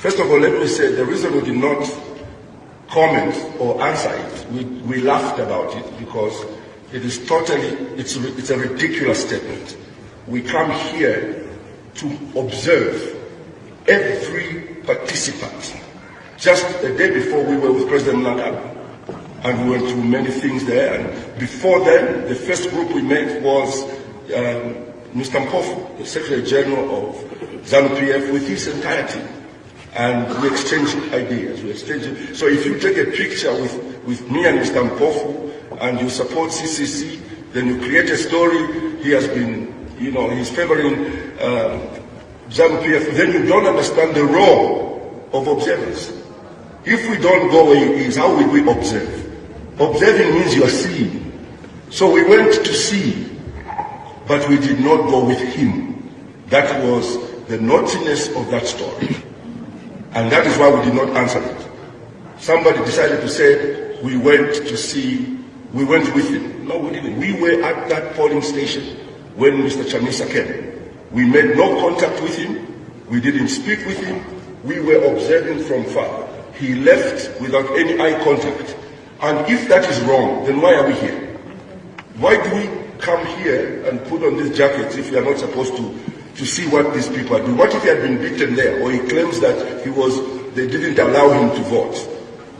First of all, let me say the reason we did not comment or answer it, we laughed about it because it is it's a ridiculous statement. We come here to observe every participant. Just a day before we were with President Nagabe, and we went through many things there. And before then, the first group we met was Mr. Mpofu, the Secretary General of Zanu-Pf, with his entire team. And we exchanged ideas. So if you take a picture with me and Mr. Mpofu and you support CCC, then you create a story. He has been, he's favoring Zanu-Pf. Then you don't understand the role of observers. If we don't go where he is, how will we observe? Observing means you are seeing. So we went to see, but we did not go with him. That was the naughtiness of that story. And that is why we did not answer it. Somebody decided to say, we went with him. No, we didn't. We were at that polling station when Mr. Chamisa came. We made no contact with him. We didn't speak with him. We were observing from far. He left without any eye contact. And if that is wrong, then why are we here? Why do we come here and put on these jackets if we are not supposed to see what these people are doing? What if he had been beaten there, or he claims that they didn't allow him to vote?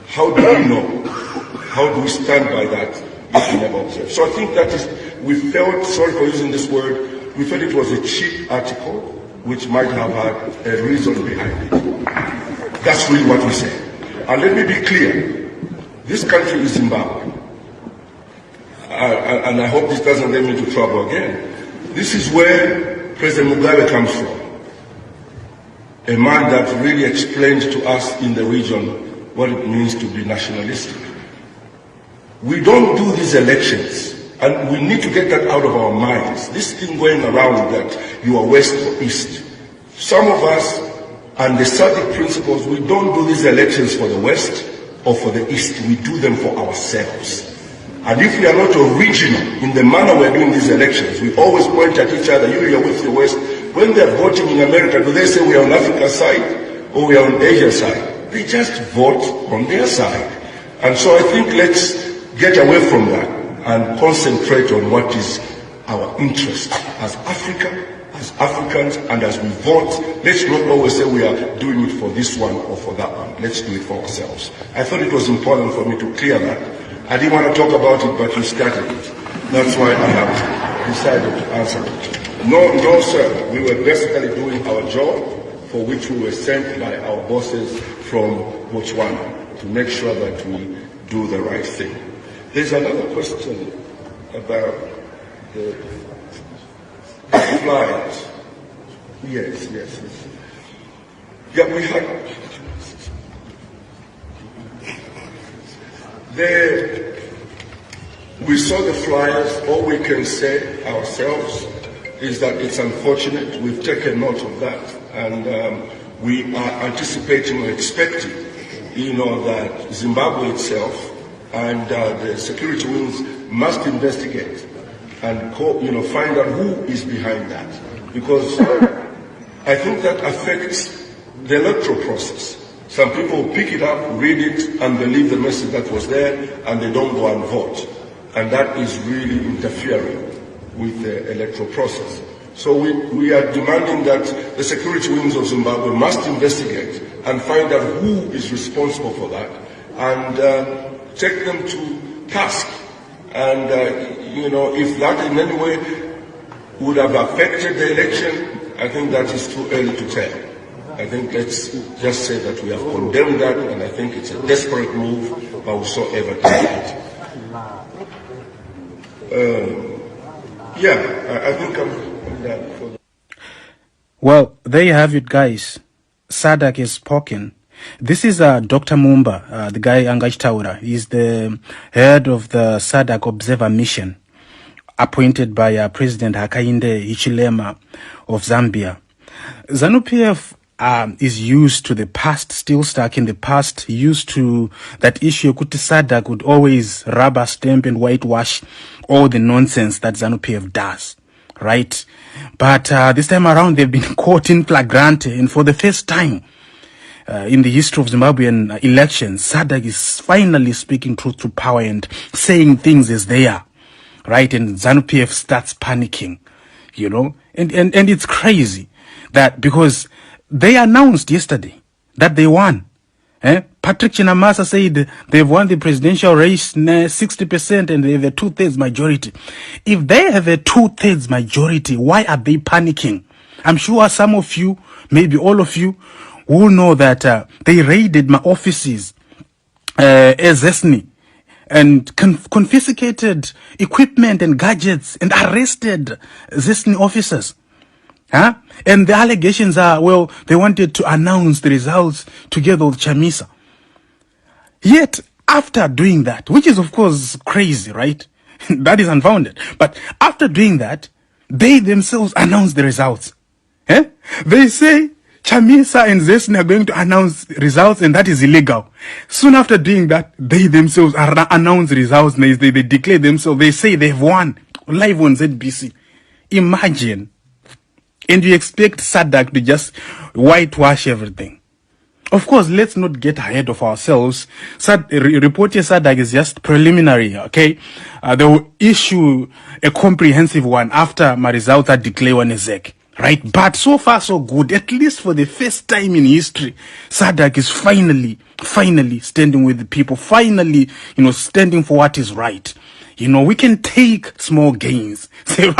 How do we know? How do we stand by that if we never observe? So I think we felt, sorry for using this word, we felt it was a cheap article which might have had a reason behind it. That's really what we say. And let me be clear, this country is Zimbabwe. And I hope this doesn't get me into trouble again. This is where President Mugabe comes from. A man that really explained to us in the region what it means to be nationalistic. We don't do these elections, and we need to get that out of our minds. This thing going around that you are West or East. Some of us, and the SADC principles, we don't do these elections for the West or for the East. We do them for ourselves. And if we are not original in the manner we're doing these elections, we always point at each other, you are with the West. When they're voting in America, do they say we are on Africa's side or we are on Asia's side? They just vote on their side. And so I think let's get away from that and concentrate on what is our interest as Africa, as Africans, and as we vote. Let's not always say we are doing it for this one or for that one. Let's do it for ourselves. I thought it was important for me to clear that. I didn't want to talk about it, but you started it. That's why I have decided to answer it. No, sir. We were basically doing our job for which we were sent by our bosses from Botswana to make sure that we do the right thing. There's another question about the flight. Yes. Yeah, we had... We saw the flyers. All we can say ourselves is that it's unfortunate. We've taken note of that, and we are anticipating or expecting, that Zimbabwe itself and the security wings must investigate and find out who is behind that, because I think that affects the electoral process. Some people pick it up, read it, and believe the message that was there, and they don't go and vote. And that is really interfering with the electoral process. So we are demanding that the security wings of Zimbabwe must investigate and find out who is responsible for that, and take them to task. And, if that in any way would have affected the election, I think that is too early to tell. I think let's just say that we have condemned that, and I think it's a desperate move by whosoever did it. I think I'm done for that. Well, there you have it, guys. SADC is spoken. This is Dr. Mumba, the guy Angachtaura. He's the head of the SADC Observer Mission, appointed by President Hakainde Hichilema of Zambia. Zanu-Pf is used to the past, still stuck in the past, used to that issue. Kuti SADC would always rubber stamp and whitewash all the nonsense that Zanu-Pf does, right? But this time around, they've been caught in flagrante, and for the first time, in the history of Zimbabwean elections, SADC is finally speaking truth to power and saying things as they are, right? And Zanu-Pf starts panicking, you know, and it's crazy that because they announced yesterday that they won. Patrick Chinamasa said they've won the presidential race 60% and they have a 2/3 majority. If they have a 2/3 majority, why are they panicking? I'm sure some of you, maybe all of you, will know that they raided my offices as Zesni and confiscated equipment and gadgets and arrested Zesni officers. And the allegations are, well, they wanted to announce the results together with Chamisa. Yet, after doing that, which is of course crazy, right? That is unfounded. But after doing that, they themselves announce the results. They say Chamisa and Zesni are going to announce results and that is illegal. Soon after doing that, they themselves announce results. They declare themselves, they say they've won. Live on ZBC. Imagine. And you expect SADC to just whitewash everything. Of course, let's not get ahead of ourselves. Reporting SADC is just preliminary, okay? They will issue a comprehensive one after my results are declared on EZEC, right? But so far so good. At least for the first time in history, SADC is finally standing with the people. Finally, standing for what is right. We can take small gains. With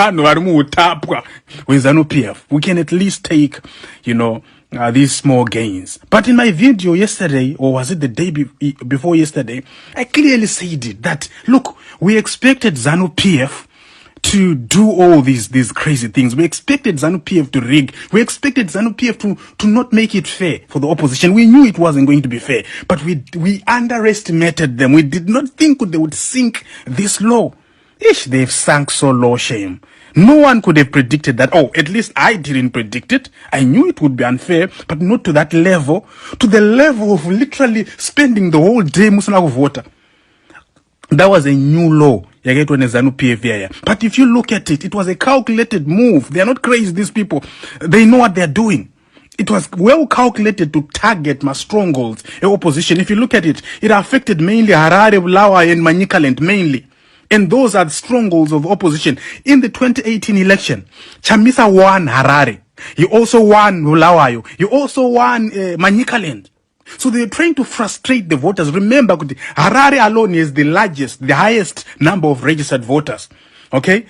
Zanu-Pf, we can at least take, these small gains. But in my video yesterday, or was it the day before yesterday, I clearly said it, that, look, we expected Zanu-Pf to do all these crazy things. We expected Zanu-Pf to rig. We expected Zanu-Pf to not make it fair for the opposition. We knew it wasn't going to be fair, but we underestimated them. We did not think they would sink this low. They've sunk so low, shame. No one could have predicted that. Oh, at least I didn't predict it. I knew it would be unfair, but not to that level. To the level of literally spending the whole day musana of water. That was a new law. But if you look at it, it was a calculated move. They are not crazy, these people. They know what they are doing. It was well calculated to target my strongholds, the opposition. If you look at it, it affected mainly Harare, Bulawayo, and Manicaland, mainly. And those are the strongholds of opposition. In the 2018 election, Chamisa won Harare. He also won Bulawayo. He also won Manicaland. So they're trying to frustrate the voters. Remember, Harare alone is the highest number of registered voters. Okay?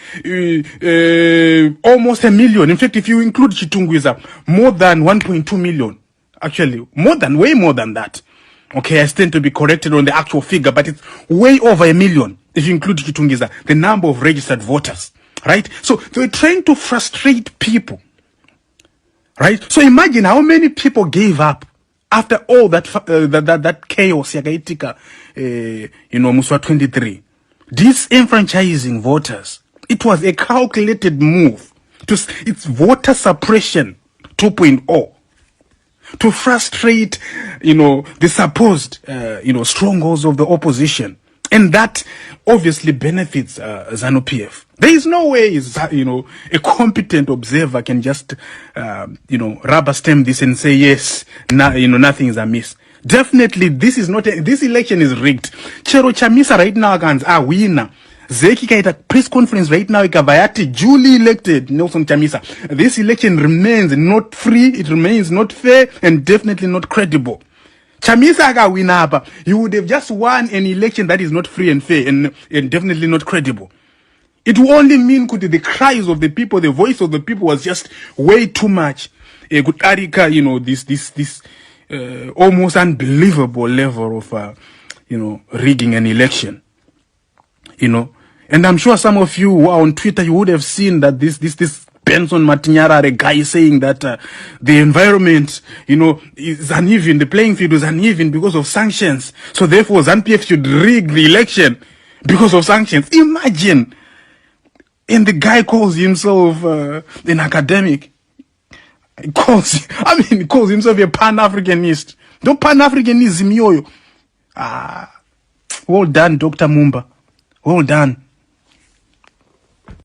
Almost 1 million. In fact, if you include Chitungwiza, more than 1.2 million. Actually, way more than that. Okay, I stand to be corrected on the actual figure, but it's way over 1 million if you include Chitungwiza, the number of registered voters. Right? So they're trying to frustrate people. Right? So imagine how many people gave up after all that chaos, Muswa 23, disenfranchising voters. It was a calculated move. It's voter suppression 2.0 to frustrate, the supposed, strongholds of the opposition. And that obviously benefits Zanu-Pf. There is no way, a competent observer can just, rubber stamp this and say, yes, nothing is amiss. Definitely, this election is rigged. Chero Chamisa right now against our winner. Zeki kaita press conference right now, ikavayati duly elected Nelson Chamisa. This election remains not free, it remains not fair, and definitely not credible. Chamisa aga winaba, you would have just won an election that is not free and fair and definitely not credible. It will only mean the cries of the people, the voice of the people was just way too much. This almost unbelievable level of rigging an election. And I'm sure some of you who are on Twitter, you would have seen that this Benson Matinyara, a guy saying that the environment, is uneven, the playing field is uneven because of sanctions. So therefore, Zanu-Pf should rig the election because of sanctions. Imagine. And the guy calls himself an academic. He calls himself a Pan-Africanist. No Pan-Africanism, yoyo. Well done, Dr. Mumba. Well done.